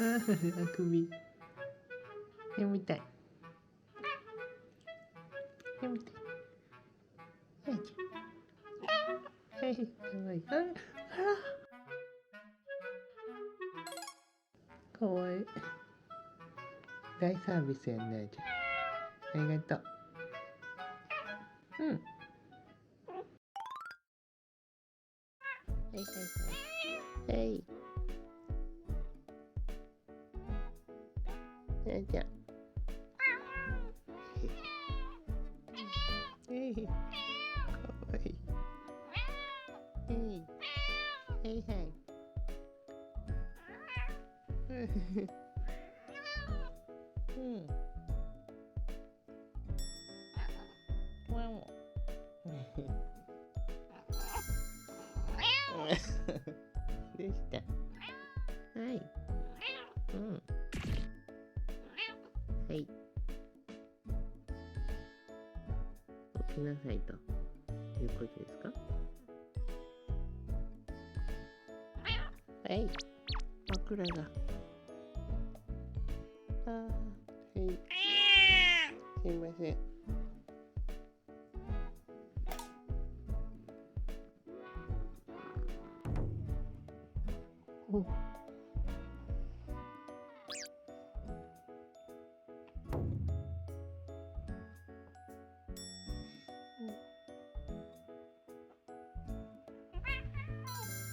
あくび。眠たい。眠たい。はい、かわいい。あら。かわいい。大サービスやんね。ありがとう。うん。はいはいはい。はい。じゃあ。かわいい。はいはい。うん。ワン。でした。はい。うん。はい。起きなさいということですか？はい。枕が。はい。すいません。うん。は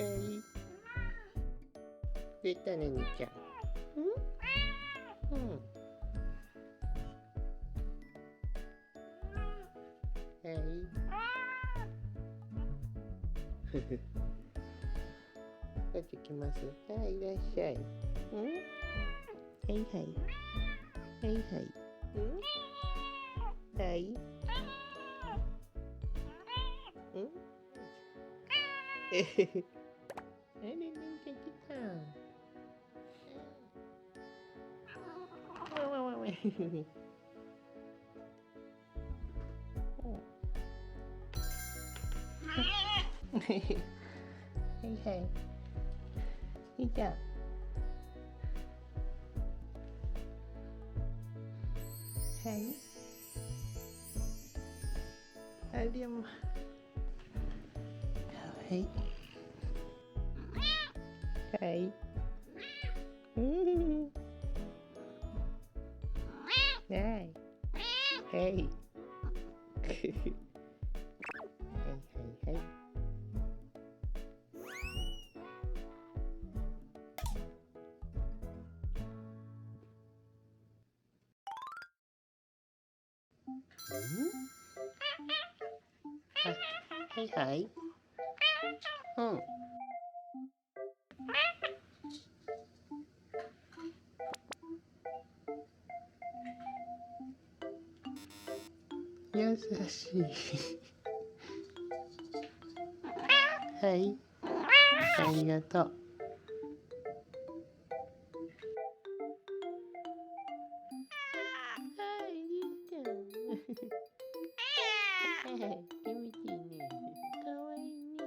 い。出たね、にちゃん。うん。はい。こっち来ます。はい、いらっしゃい。うん。はいはい。はいはい。うん。はい。うん。あれ、なんか来た。わわわわ。はいはい。いた。はい。あれも。はい。はい。うん。はい。はい。はいはいはい。はいはい。うん。優しい。はい。ありがとう。はい、できた。はい、気持ちいいね。かわいいね。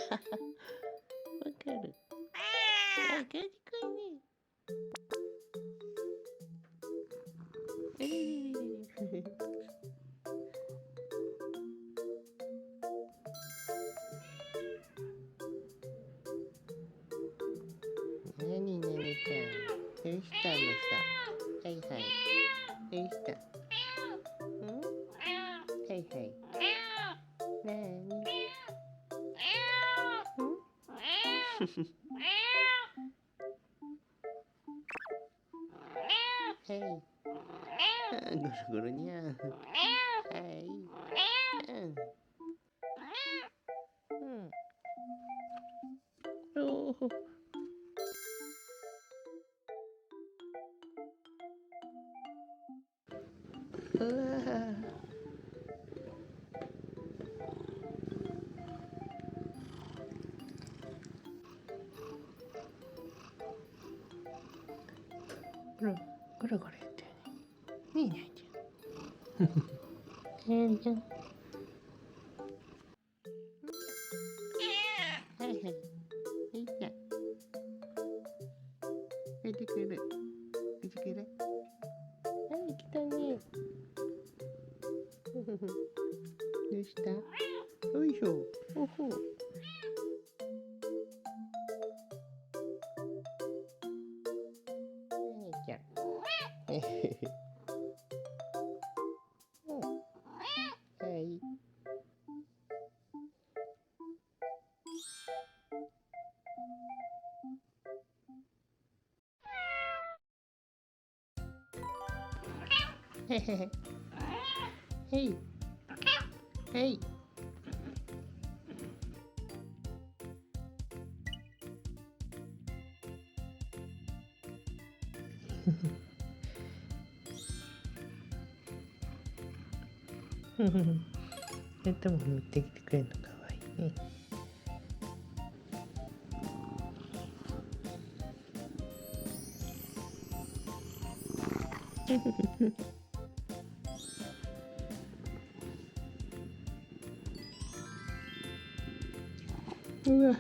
わかる。あ、賢いね。あれれれれれ。なになにちゃん。どうしたのさ。はいはい。どうした。ん？はいはい。なーに。ん？はい。ぐるぐるにゃん。はい。うん。うん。おお。うわ。ぐるぐるやってるね。ねえねえちゃん。ねえちゃん。はいはい。いいじゃん。帰ってくる。帰ってくる。はい、来たね。どうした？よいしょ。ほほ。ちゃん。はい。へへへ。へい。へい。頭持ってきてくれるのかわいいね。うわ。